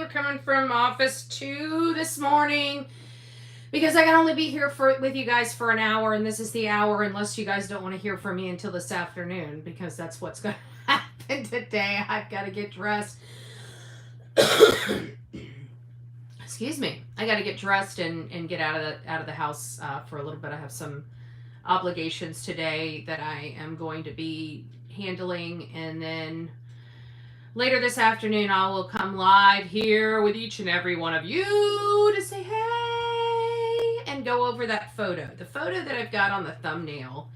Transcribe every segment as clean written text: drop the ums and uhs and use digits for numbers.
coming from office 2 this morning because I can only be here with you guys for an hour, and this is the hour unless you guys don't want to hear from me until this afternoon, because that's what's going to happen today. I've got to get dressed. Excuse me. I got to get dressed and get out of the house for a little bit. I have some obligations today that I am going to be handling, and then later this afternoon I will come live here with each and every one of you to say hey and go over that photo. The photo that I've got on the thumbnail,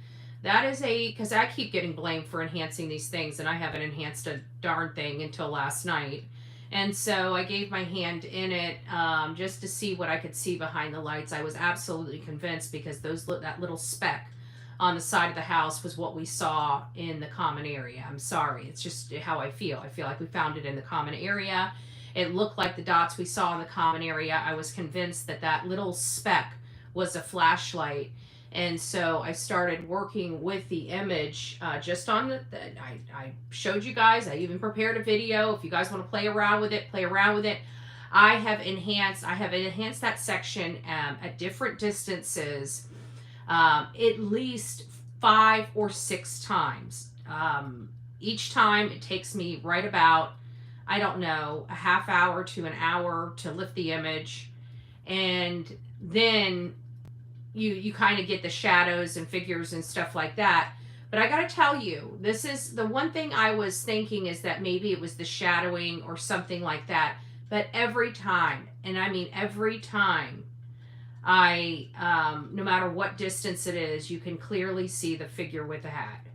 that is because I keep getting blamed for enhancing these things, and I haven't enhanced a darn thing until last night. And so I gave my hand in it just to see what I could see behind the lights. I was absolutely convinced, because that little speck on the side of the house was what we saw in the common area. I'm sorry. It's just how I feel. I feel like we found it in the common area. It looked like the dots we saw in the common area. I was convinced that that little speck was a flashlight. And so I started working with the image just on I showed you guys. I even prepared a video. If you guys want to play around with it, play around with it. I have enhanced that section at different distances at least 5 or 6 times. Each time it takes me right about, I don't know, a half hour to an hour to lift the image. And then you kind of get the shadows and figures and stuff like that. But I got to tell you, this is the one thing I was thinking, is that maybe it was the shadowing or something like that. But every time, and I mean every time, no matter what distance it is, you can clearly see the figure with the hat.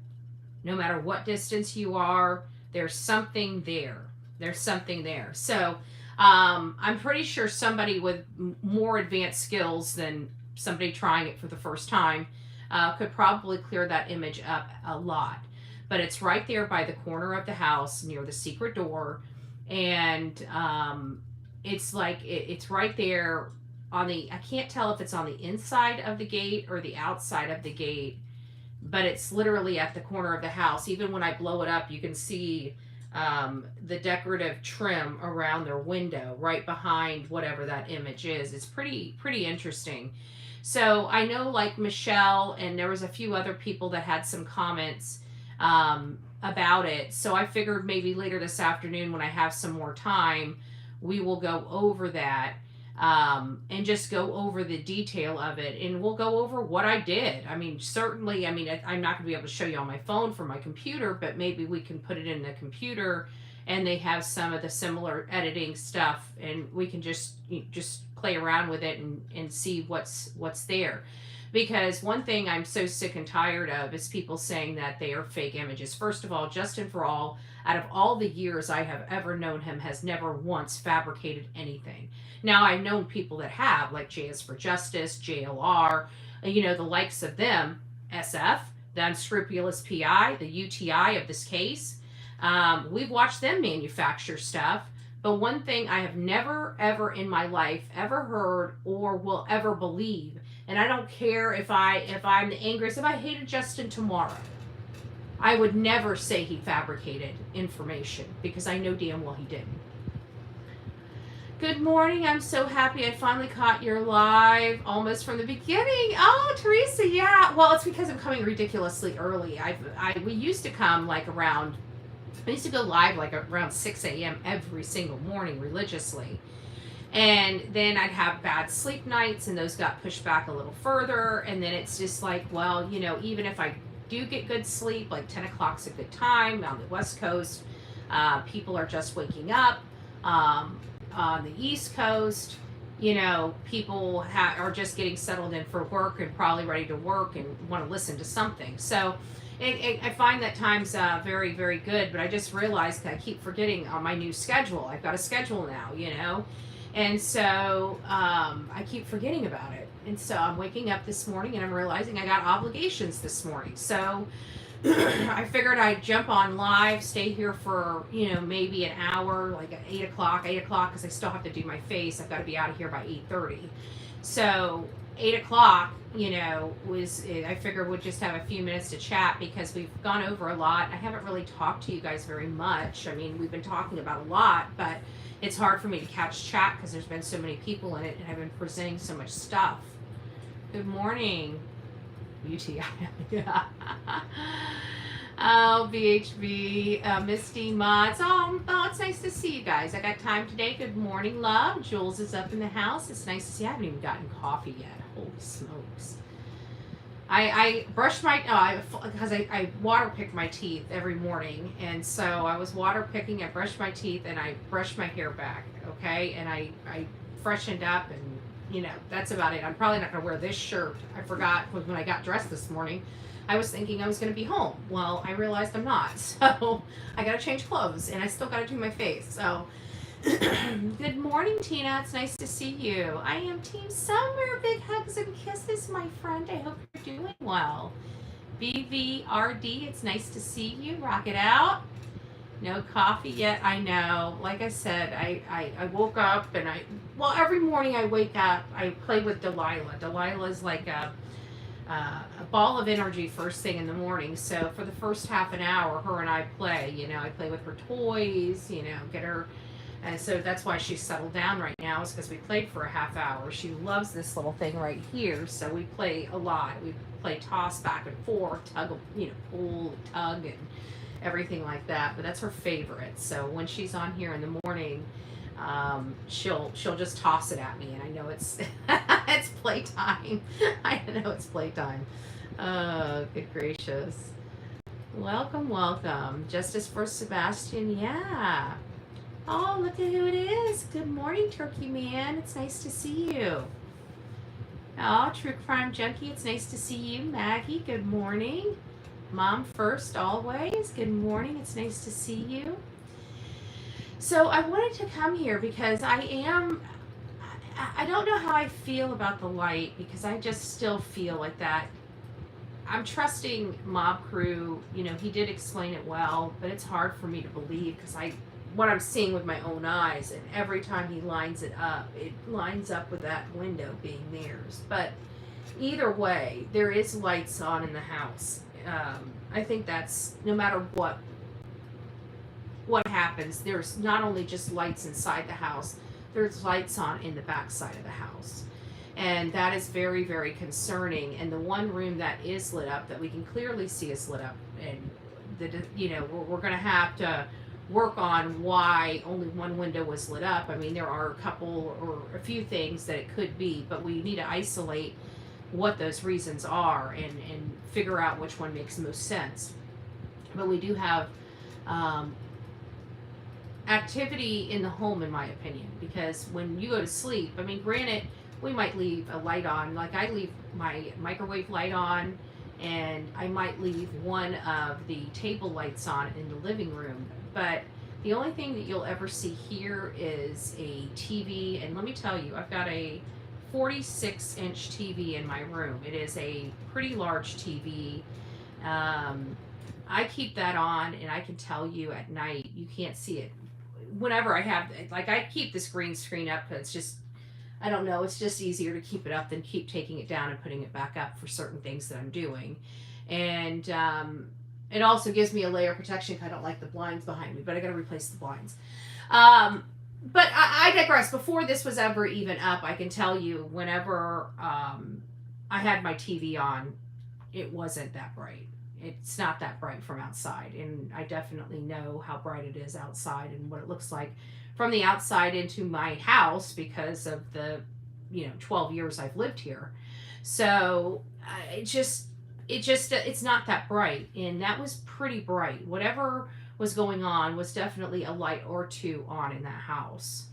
No matter what distance you are, there's something there. There's something there. So I'm pretty sure somebody with more advanced skills than somebody trying it for the first time could probably clear that image up a lot. But it's right there by the corner of the house near the secret door. And it's like, it's right there on the, I can't tell if it's on the inside of the gate or the outside of the gate, but it's literally at the corner of the house. Even when I blow it up, you can see the decorative trim around their window right behind whatever that image is. It's pretty interesting. So I know, like Michelle, and there was a few other people that had some comments about it. So I figured maybe later this afternoon, when I have some more time, we will go over that and just go over the detail of it. And we'll go over what I did. I mean, certainly, I'm not going to be able to show you on my phone from my computer, but maybe we can put it in the computer and they have some of the similar editing stuff, and we can just play around with it and see what's there. Because one thing I'm so sick and tired of is people saying that they are fake images. First of all, Justin For All, out of all the years I have ever known him, has never once fabricated anything. Now, I've known people that have, like JS for Justice, JLR, the likes of them, SF, the Unscrupulous PI, the UTI of this case. We've watched them manufacture stuff. But one thing I have never, ever in my life ever heard or will ever believe, and I don't care if I'm the angriest, if I hated Justin tomorrow, I would never say he fabricated information, because I know damn well he didn't. Good morning. I'm so happy I finally caught your live almost from the beginning. Oh, Teresa, yeah. Well, it's because I'm coming ridiculously early. We used to come like around, I used to go live like around 6 a.m. every single morning religiously. And then I'd have bad sleep nights, and those got pushed back a little further. And then it's just like, well, even if I do get good sleep, like 10 o'clock's a good time on the West Coast. People are just waking up. On the East Coast, people are just getting settled in for work and probably ready to work and want to listen to something. So I find that time's very, very good, but I just realized that I keep forgetting on my new schedule. I've got a schedule now, and so I keep forgetting about it. And so I'm waking up this morning and I'm realizing I got obligations this morning. So I figured I'd jump on live, stay here for, maybe an hour, like at 8 o'clock, because I still have to do my face. I've got to be out of here by 8:30. So 8 o'clock, I figured we'd just have a few minutes to chat, because we've gone over a lot. I haven't really talked to you guys very much. I mean, we've been talking about a lot, but it's hard for me to catch chat because there's been so many people in it and I've been presenting so much stuff. Good morning. UTI. Yeah. Oh, BHB, Misty Mods. Oh, it's nice to see you guys. I got time today. Good morning, love. Jules is up in the house. It's nice to see you. I haven't even gotten coffee yet. Holy smokes. I brushed my, because I water pick my teeth every morning. And so I was water picking, I brushed my teeth, and I brushed my hair back, okay? And I freshened up, and, you know, that's about it. I'm probably not going to wear this shirt. I forgot when I got dressed this morning. I was thinking I was going to be home. Well, I realized I'm not. So I got to change clothes, and I still got to do my face. So good morning, Tina. It's nice to see you. I am Team Summer. Big hugs and kisses, my friend. I hope you're doing well. BVRD, it's nice to see you. Rock it out. No coffee yet. I know. Like I said, I woke up and every morning I wake up, I play with Delilah. Delilah's like a ball of energy first thing in the morning. So for the first half an hour, her and I play. You know, I play with her toys, you know, get her. And so that's why she's settled down right now, is because we played for a half hour. She loves this little thing right here. So we play a lot. We play toss back and forth, tug, you know, pull, tug, and everything like that. But that's her favorite. So when she's on here in the morning, she'll just toss it at me, and I know it's it's playtime. I know it's playtime. Oh, good gracious. Welcome, welcome. Justice for Sebastian, yeah. Oh, look at who it is. Good morning, Turkey Man. It's nice to see you. Oh, True Crime Junkie, it's nice to see you. Maggie, good morning. Mom first, always. Good morning. It's nice to see you. So I wanted to come here because I don't know how I feel about the light, because I just still feel like that. I'm trusting Mob Crew. You know, he did explain it well, but it's hard for me to believe because what I'm seeing with my own eyes, and every time he lines it lines up with that window being theirs. But either way, there is lights on in the house. I think that's, no matter what happens, there's not only just lights inside the house, there's lights on in the back side of the house. And that is very, very concerning. And the one room that is lit up, that we can clearly see is lit up, and we're going to have to work on why only one window was lit up. I mean, there are a couple or a few things that it could be, but we need to isolate what those reasons are and figure out which one makes the most sense. But we do have activity in the home, in my opinion, because when you go to sleep, I mean, granted, we might leave a light on. Like, I leave my microwave light on, and I might leave one of the table lights on in the living room. But the only thing that you'll ever see here is a TV. And let me tell you, I've got a 46-inch TV in my room. It is a pretty large TV. I keep that on, and I can tell you at night, you can't see it. Whenever I have, like, I keep this green screen up because it's just, I don't know, it's just easier to keep it up than keep taking it down and putting it back up for certain things that I'm doing. And it also gives me a layer of protection because I don't like the blinds behind me, but I got to replace the blinds. But I digress. Before this was ever even up, I can tell you, whenever I had my TV on, it wasn't that bright. It's not that bright from outside, and I definitely know how bright it is outside and what it looks like from the outside into my house because of the 12 years I've lived here. So it's not that bright, and that was pretty bright. Whatever was going on was definitely a light or two on in that house.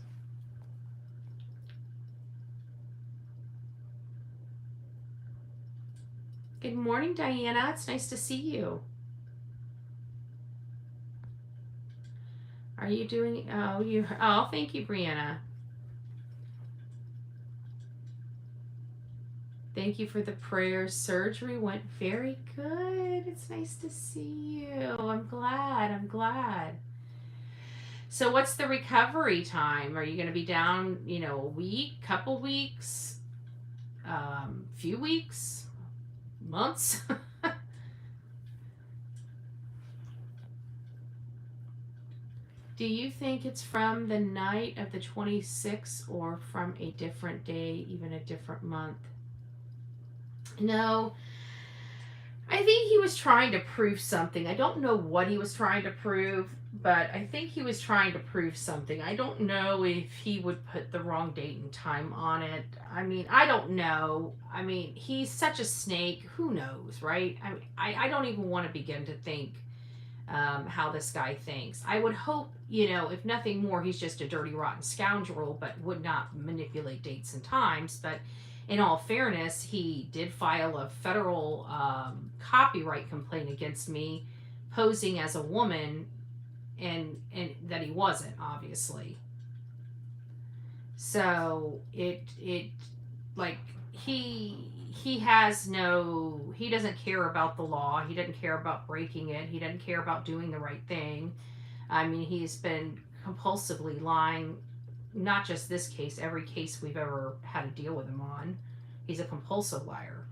Good morning, Diana. It's nice to see you. Are you doing, thank you, Brianna. Thank you for the prayers. Surgery went very good. It's nice to see you. I'm glad. So what's the recovery time? Are you going to be down, a week, couple weeks, few weeks? Months? Do you think it's from the night of the 26th or from a different day, even a different month? No, I think he was trying to prove something. I don't know what he was trying to prove, but I think he was trying to prove something. I don't know if he would put the wrong date and time on it. I mean, I don't know. I mean, he's such a snake. Who knows, right? I don't even want to begin to think how this guy thinks. I would hope, if nothing more, he's just a dirty, rotten scoundrel, but would not manipulate dates and times. But in all fairness, he did file a federal copyright complaint against me, posing as a woman, and that he wasn't, obviously. So it like he has no, he doesn't care about the law. He doesn't care about breaking it. He doesn't care about doing the right thing. I mean, he's been compulsively lying, not just this case, every case we've ever had to deal with him on. He's a compulsive liar.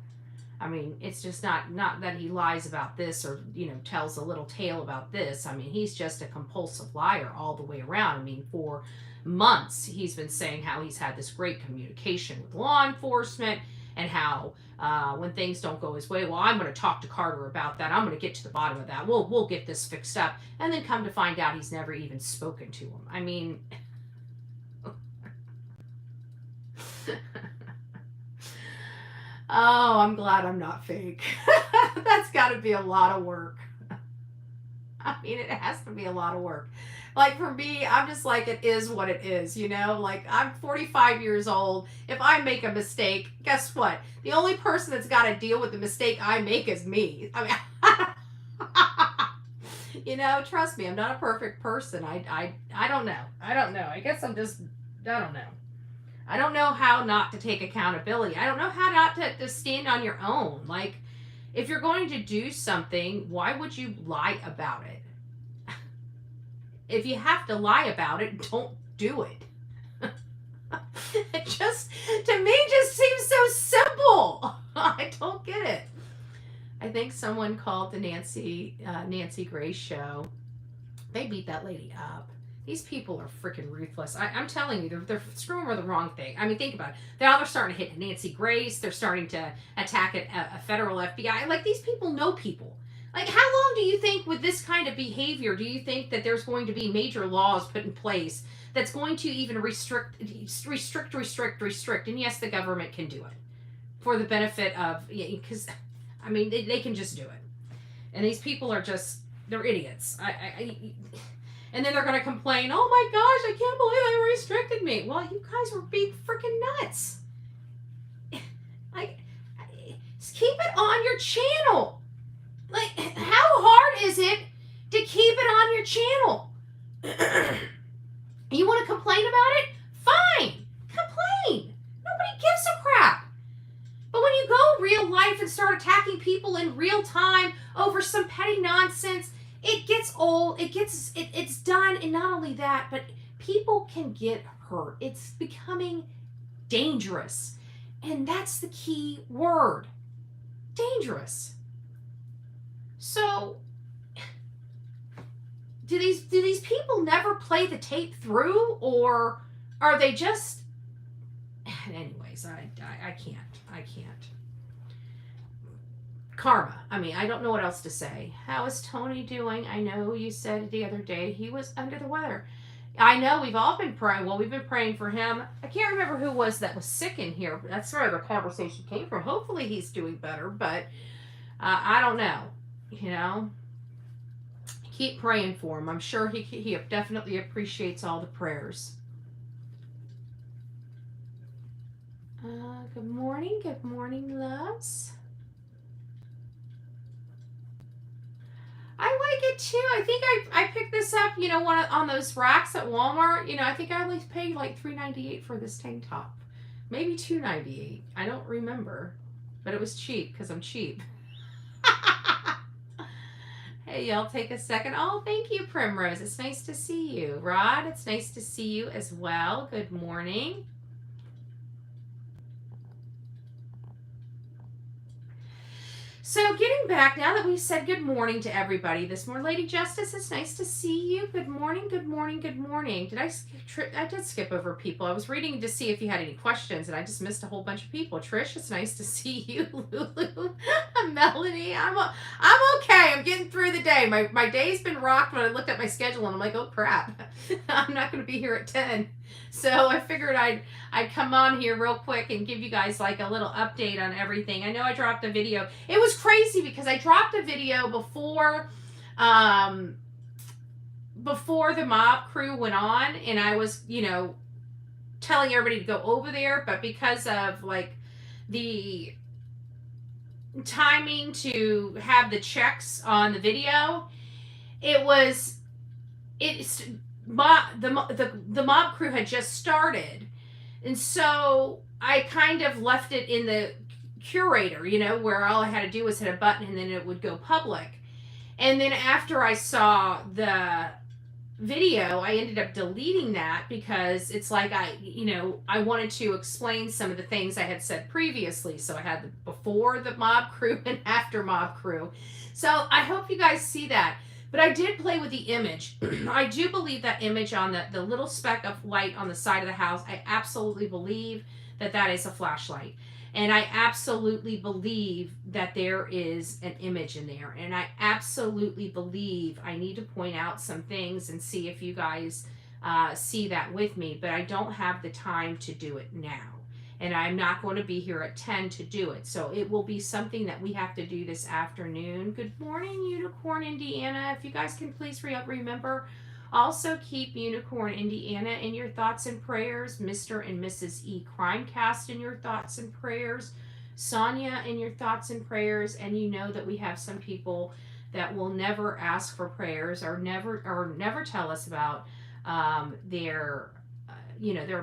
I mean, it's just not that he lies about this or, tells a little tale about this. I mean, he's just a compulsive liar all the way around. I mean, for months, he's been saying how he's had this great communication with law enforcement and how when things don't go his way, well, I'm going to talk to Carter about that. I'm going to get to the bottom of that. We'll get this fixed up. And then come to find out he's never even spoken to him. I mean... Oh, I'm glad I'm not fake. That's got to be a lot of work. I mean, it has to be a lot of work. Like for me, I'm just like, it is what it is, Like I'm 45 years old. If I make a mistake, guess what? The only person that's got to deal with the mistake I make is me. I mean, trust me, I'm not a perfect person. I don't know. I guess I'm just, I don't know. I don't know how not to take accountability. I don't know how not to stand on your own. Like, if you're going to do something, why would you lie about it? If you have to lie about it, don't do it. It just, to me, just seems so simple. I don't get it. I think someone called the Nancy Grace show. They beat that lady up. These people are freaking ruthless. I'm telling you, they're screwing with the wrong thing. I mean, think about it. Now they're starting to hit Nancy Grace. They're starting to attack a federal FBI. Like, these people know people. Like, how long do you think with this kind of behavior, do you think that there's going to be major laws put in place that's going to even restrict? And yes, the government can do it for the benefit of, because, I mean, they can just do it. And these people are just, they're idiots. And then they're going to complain, oh my gosh, I can't believe they restricted me. Well, you guys were being freaking nuts. Like, keep it on your channel. Like, how hard is it to keep it on your channel? You want to complain about it? Fine. Complain. Nobody gives a crap. But when you go real life and start attacking people in real time over some petty nonsense, it gets old, it's done, and not only that, but people can get hurt. It's becoming dangerous. And that's the key word. Dangerous. So, do these people never play the tape through, or are they just... Anyways, I can't. Karma. I mean, I don't know what else to say. How is Tony doing? I know you said the other day he was under the weather. I know we've all been praying. Well, we've been praying for him. I can't remember who was that was sick in here. But that's where the conversation came from. Hopefully he's doing better, but I don't know. Keep praying for him. I'm sure he definitely appreciates all the prayers. Good morning, loves. I like it too. I think I picked this up, on those racks at Walmart. I think I only paid like $3.98 for this tank top. Maybe $2.98. I don't remember. But it was cheap because I'm cheap. Hey, y'all, take a second. Oh, thank you, Primrose. It's nice to see you. Rod, it's nice to see you as well. Good morning. So getting back, now that we said good morning to everybody this morning, Lady Justice, it's nice to see you. Good morning, good morning, good morning. I did skip over people. I was reading to see if you had any questions, and I just missed a whole bunch of people. Trish, it's nice to see you. Lulu, Melanie, I'm okay. I'm getting through the day. My day's been rocked when I looked at my schedule, and I'm like, oh crap, I'm not going to be here at 10. So I figured I'd come on here real quick and give you guys like a little update on everything. I know I dropped a video. It was crazy because I dropped a video before the mob crew went on, and I was, telling everybody to go over there, but because of like the timing to have the checks on the video, the mob crew had just started, and so I kind of left it in the curator, where all I had to do was hit a button and then it would go public. And then after I saw the video, I ended up deleting that because it's like I wanted to explain some of the things I had said previously. So I had the before the mob crew and after mob crew. So I hope you guys see that. But I did play with the image. I do believe that image on the little speck of light on the side of the house, I absolutely believe that is a flashlight. And I absolutely believe that there is an image in there. And I absolutely believe I need to point out some things and see if you guys see that with me. But I don't have the time to do it now. And I'm not going to be here at 10 to do it. So it will be something that we have to do this afternoon. Good morning, Unicorn, Indiana. If you guys can please remember, also keep Unicorn, Indiana in your thoughts and prayers. Mr. and Mrs. E. Crimecast in your thoughts and prayers. Sonia in your thoughts and prayers. And you know that we have some people that will never ask for prayers or never tell us about their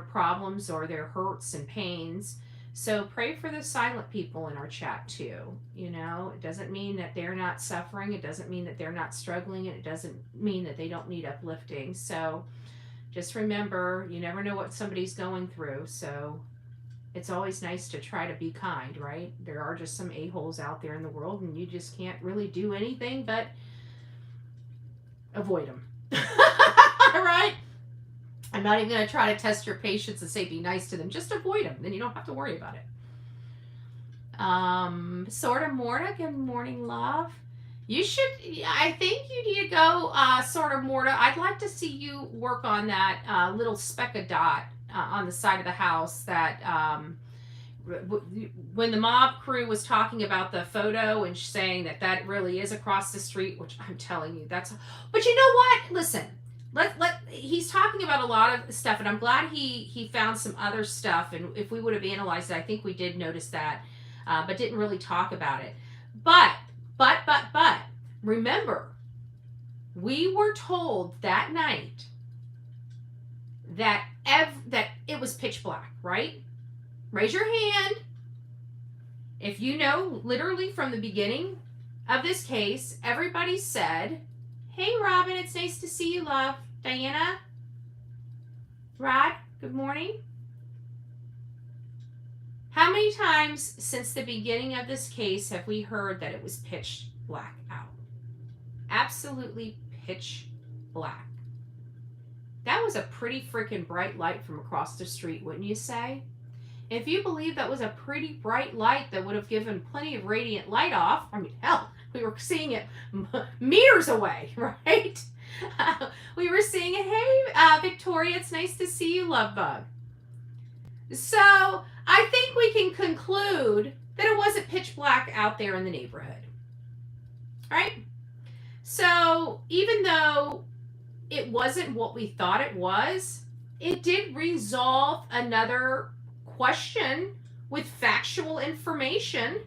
problems or their hurts and pains. So pray for the silent people in our chat too. It doesn't mean that they're not suffering. It doesn't mean that they're not struggling. And it doesn't mean that they don't need uplifting. So just remember, you never know what somebody's going through. So it's always nice to try to be kind, right? There are just some a-holes out there in the world, and you just can't really do anything but avoid them. All right? I'm not even going to try to test your patience and say be nice to them. Just avoid them. Then you don't have to worry about it. Sorta Morta, good morning, love. I think you need to go, Sorta Morta. I'd like to see you work on that little speck of dot on the side of the house that when the mob crew was talking about the photo and saying that really is across the street, which I'm telling you, but you know what? Listen. He's talking about a lot of stuff, and I'm glad he found some other stuff, and if we would have analyzed it, I think we did notice that, but didn't really talk about it. But remember, we were told that night that it was pitch black, right? Raise your hand if you know literally from the beginning of this case, everybody said, hey, Robin, it's nice to see you, love. Diana? Rod, good morning. How many times since the beginning of this case have we heard that it was pitch black out? Absolutely pitch black. That was a pretty freaking bright light from across the street, wouldn't you say? If you believe that was a pretty bright light that would have given plenty of radiant light off, I mean, hell, we were seeing it meters away, right? We were seeing it. Hey, Victoria, it's nice to see you, love bug. So I think we can conclude that it wasn't pitch black out there in the neighborhood, right? So even though it wasn't what we thought it was, it did resolve another question with factual information.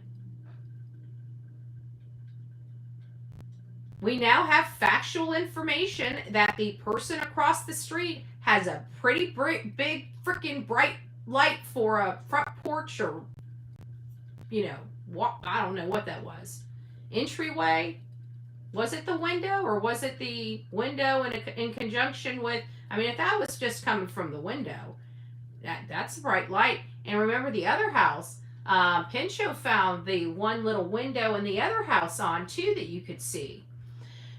We now have factual information that the person across the street has a pretty big freaking bright light for a front porch, or I don't know what that was. Entryway? Was it the window, or was it the window in conjunction with, if that was just coming from the window, that's a bright light. And remember the other house, Pinchot found the one little window in the other house on too that you could see.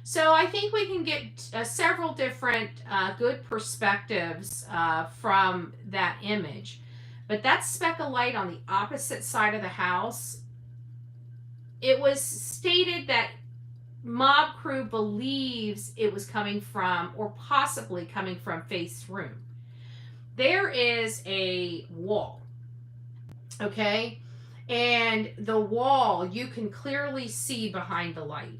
So I think we can get several different good perspectives from that image. But that speck of light on the opposite side of the house, it was stated that mob crew believes it was coming from, or possibly coming from, Faith's room. There is a wall, okay? And the wall, you can clearly see behind the light.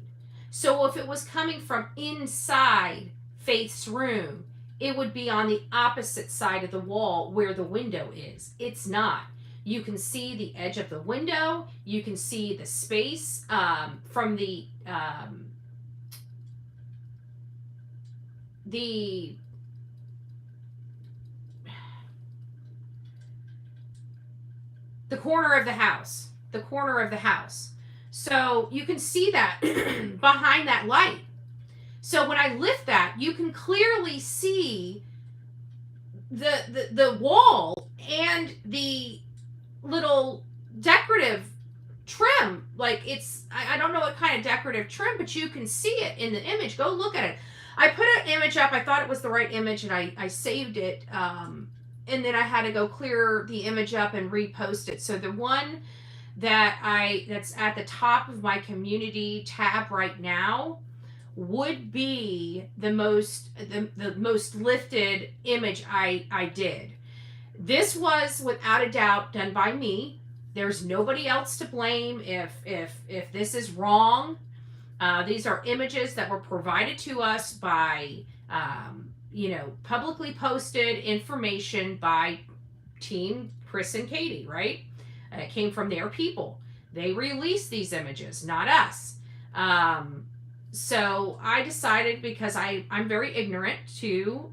So if it was coming from inside Faith's room, it would be on the opposite side of the wall where the window is. It's not. You can see the edge of the window. You can see the space from the corner of the house. The corner of the house. So you can see that behind that light. So when I lift that, you can clearly see the wall and the little decorative trim. Like, it's, I don't know what kind of decorative trim, but you can see it in the image. Go look at it. I put an image up. I thought it was the right image, and I saved it. And then I had to go clear the image up and repost it. So the one that's at the top of my community tab right now would be the most lifted image I did. This was without a doubt done by me. There's nobody else to blame if this is wrong. These are images that were provided to us by publicly posted information by Team Chris and Katie, right? It came from their people. They released these images, not us. So I decided, because I'm very ignorant to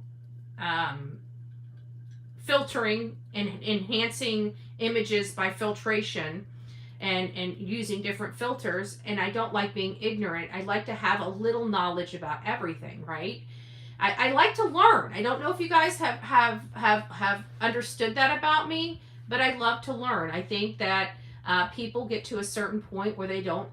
filtering and enhancing images by filtration and using different filters, and I don't like being ignorant. I like to have a little knowledge about everything, right? I like to learn. I don't know if you guys have understood that about me, but I love to learn. I think that people get to a certain point where they don't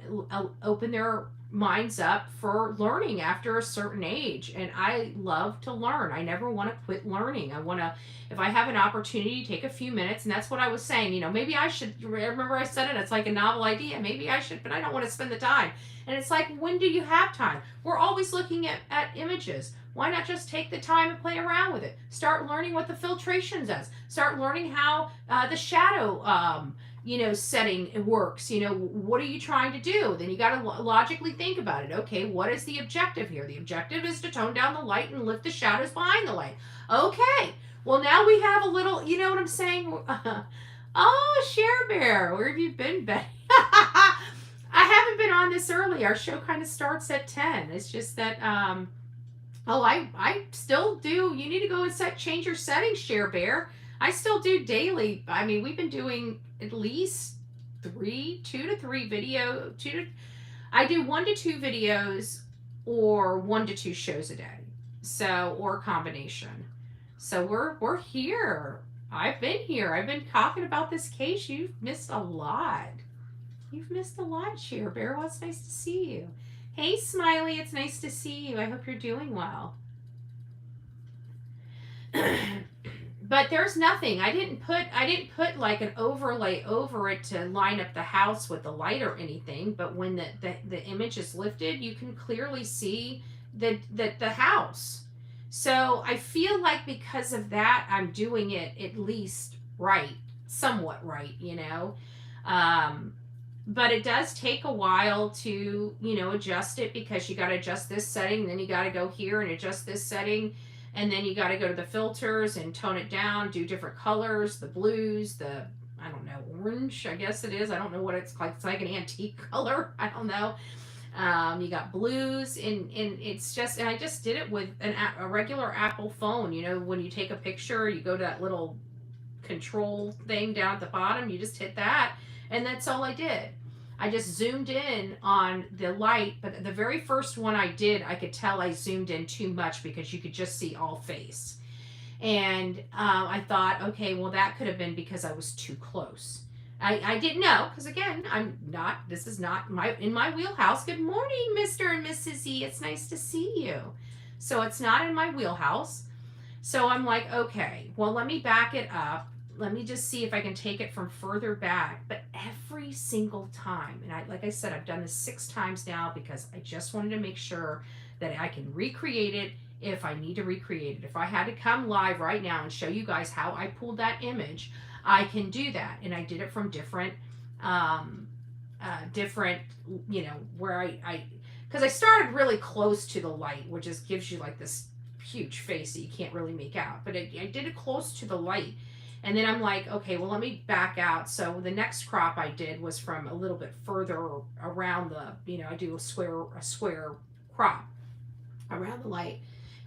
open their minds up for learning after a certain age, and I love to learn. I never want to quit learning. I want to, if I have an opportunity, take a few minutes, and that's what I was saying. Maybe I should, remember I said it, it's like a novel idea. Maybe I should, but I don't want to spend the time. And it's like, when do you have time? We're always looking at images. Why not just take the time and play around with it? Start learning what the filtration does. Start learning how the shadow setting works. What are you trying to do? Then you got to logically think about it. Okay, what is the objective here? The objective is to tone down the light and lift the shadows behind the light. Okay, well, now we have a little, you know what I'm saying? Oh, Share Bear, where have you been, Betty? I haven't been on this early. Our show kind of starts at 10. It's just that, I still do. You need to go and change your settings, Share Bear. I still do daily. I mean, we've been doing at least 2 to 3 video. I do 1 to 2 videos or 1 to 2 shows a day. So, or a combination. So we're here. I've been here. I've been talking about this case. You've missed a lot. You've missed a lot, Share Bear. Well, it's nice to see you. Hey, Smiley, it's nice to see you. I hope you're doing well. But there's nothing. I didn't put like an overlay over it to line up the house with the light or anything. But when the image is lifted, you can clearly see the house. So I feel like because of that, I'm doing it at least right, somewhat right, But it does take a while to, adjust it, because you got to adjust this setting, then you got to go here and adjust this setting, and then you got to go to the filters and tone it down, do different colors, the blues, the, I don't know, orange, I guess it is. I don't know what it's like. It's like an antique color. I don't know. You got blues, and it's just, and I just did it with a regular Apple phone. When you take a picture, you go to that little control thing down at the bottom, you just hit that, and that's all I did. I just zoomed in on the light, but the very first one I did, I could tell I zoomed in too much because you could just see all face. And I thought, okay, well, that could have been because I was too close. I didn't know, because again, this is not in my wheelhouse. Good morning, Mr. and Mrs. E. It's nice to see you. So it's not in my wheelhouse. So I'm like, okay, well, let me back it up. Let me just see if I can take it from further back. But every single time, and like I said, I've done this 6 times now because I just wanted to make sure that I can recreate it if I need to recreate it. If I had to come live right now and show you guys how I pulled that image, I can do that. And I did it from different, where because I started really close to the light, which just gives you like this huge face that you can't really make out. But I did it close to the light. And then I'm like, okay, well, let me back out. So the next crop I did was from a little bit further around I do a square crop around the light.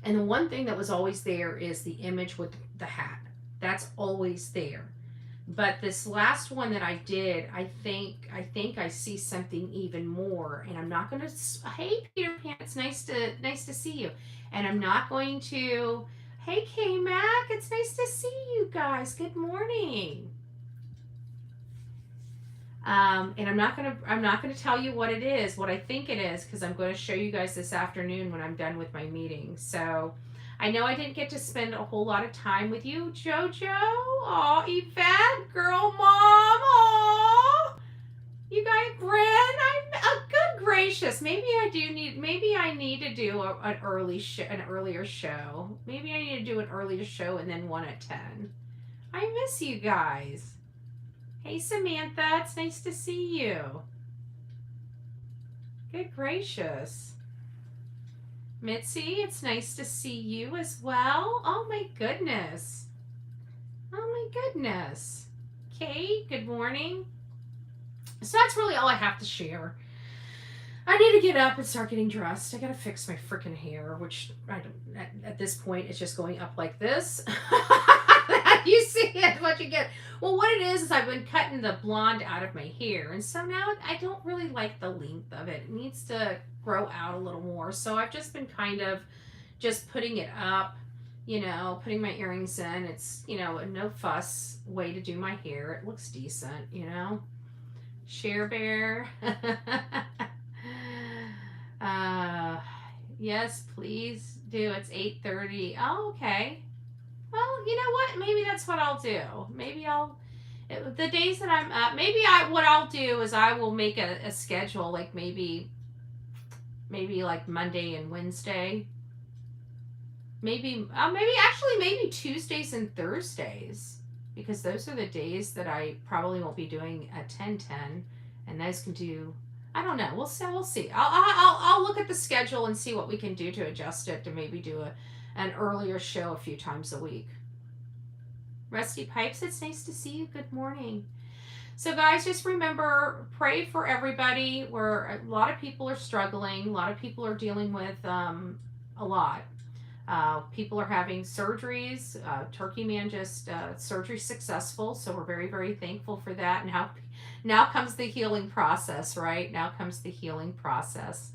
And the one thing that was always there is the image with the hat. That's always there. But this last one that I did, I think I see something even more. And I'm not going to, hey, Peter Pan, it's nice to see you. And I'm not going to, hey, K-Mac, it's nice to see you guys. Good morning. And I'm not gonna tell you what it is, what I think it is, because I'm going to show you guys this afternoon when I'm done with my meeting. So I know I didn't get to spend a whole lot of time with you, Jojo. Oh, Yvette, girl mom. Oh, you guys, Bryn. Good gracious. Maybe I need to do an earlier show. Maybe I need to do an earlier show and then one at 10. I miss you guys. Hey, Samantha, it's nice to see you. Good gracious. Mitzi, it's nice to see you as well. Oh my goodness. Oh my goodness. Kate, good morning. So that's really all I have to share. I need to get up and start getting dressed. I gotta fix my freaking hair, which I don't, at this point, it's just going up like this. You see it, what you get. Well, what it is I've been cutting the blonde out of my hair, and so now I don't really like the length of it. It needs to grow out a little more. So I've just been kind of just putting it up, putting my earrings in. It's, a no fuss way to do my hair. It looks decent, Share Bear. Yes, please do. It's 8:30. Oh, okay. Well, you know what? Maybe that's what I'll do. Maybe the days that I'm up, what I'll do is I will make a schedule, like maybe like Monday and Wednesday. Maybe Tuesdays and Thursdays, because those are the days that I probably won't be doing a 10:10, and those can do, I don't know. We'll see. I'll look at the schedule and see what we can do to adjust it to maybe do an earlier show a few times a week. Rusty Pipes, it's nice to see you. Good morning. So guys, just remember, pray for everybody. A lot of people are struggling. A lot of people are dealing with a lot. People are having surgeries. Turkey Man just surgery successful, so we're very, very thankful for that. And now comes the healing process, right? Now comes the healing process.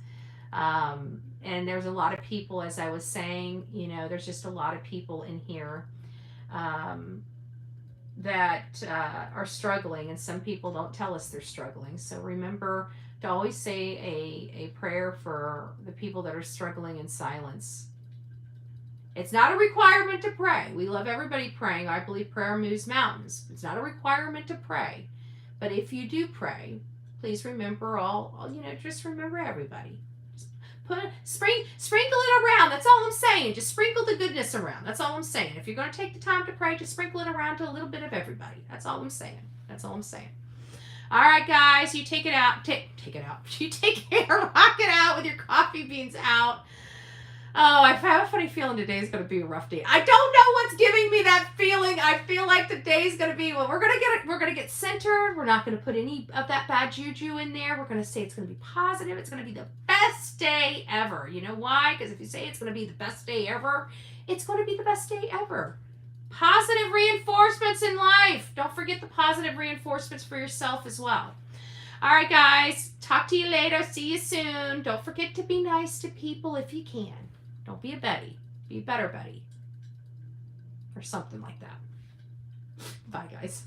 And there's a lot of people, as I was saying, there's just a lot of people in here that are struggling, and some people don't tell us they're struggling. So remember to always say a prayer for the people that are struggling in silence. It's not a requirement to pray. We love everybody praying. I believe prayer moves mountains. It's not a requirement to pray. But if you do pray, please remember just remember everybody. Sprinkle it around. That's all I'm saying. Just sprinkle the goodness around. That's all I'm saying. If you're going to take the time to pray, just sprinkle it around to a little bit of everybody. That's all I'm saying. All right, guys, you take it out. Take it out. You take care. Rock it out with your coffee beans out. Oh, I have a funny feeling today's going to be a rough day. I don't know what's giving me that feeling. I feel like the day's going to be, we're going to get centered. We're not going to put any of that bad juju in there. We're going to say it's going to be positive. It's going to be the best day ever. You know why? Because if you say it's going to be the best day ever, it's going to be the best day ever. Positive reinforcements in life. Don't forget the positive reinforcements for yourself as well. All right, guys. Talk to you later. See you soon. Don't forget to be nice to people if you can. Don't be a Betty. Be a better Betty. Or something like that. Bye, guys.